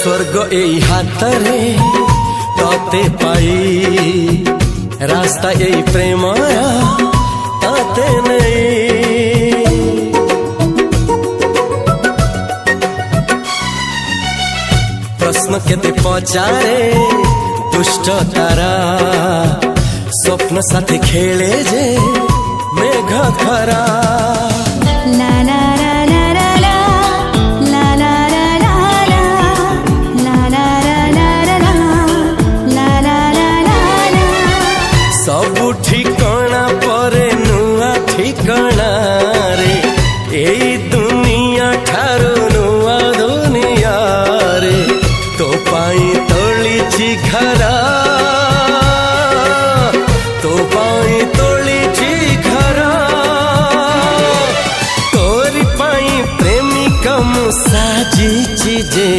स्वर्ग एई हातरे तते पाई रास्ता एई प्रेमया ताते नहीं। प्रश्न केते पचारे दुष्ट तारा स्वप्न साथी खेले जे मेघ खरा। ला ला ला ला ला ला ला ला ला ला ला ला ला ला ला। सबु ठिकाना परे नुआ ठिकाना रे एई दुनिया ठारू नुआ दुनिया रे। तो पाई तोलिछि घरा तो पाई तोलिछि घरा तोरी पाई प्रेमिका मु साजिछि जे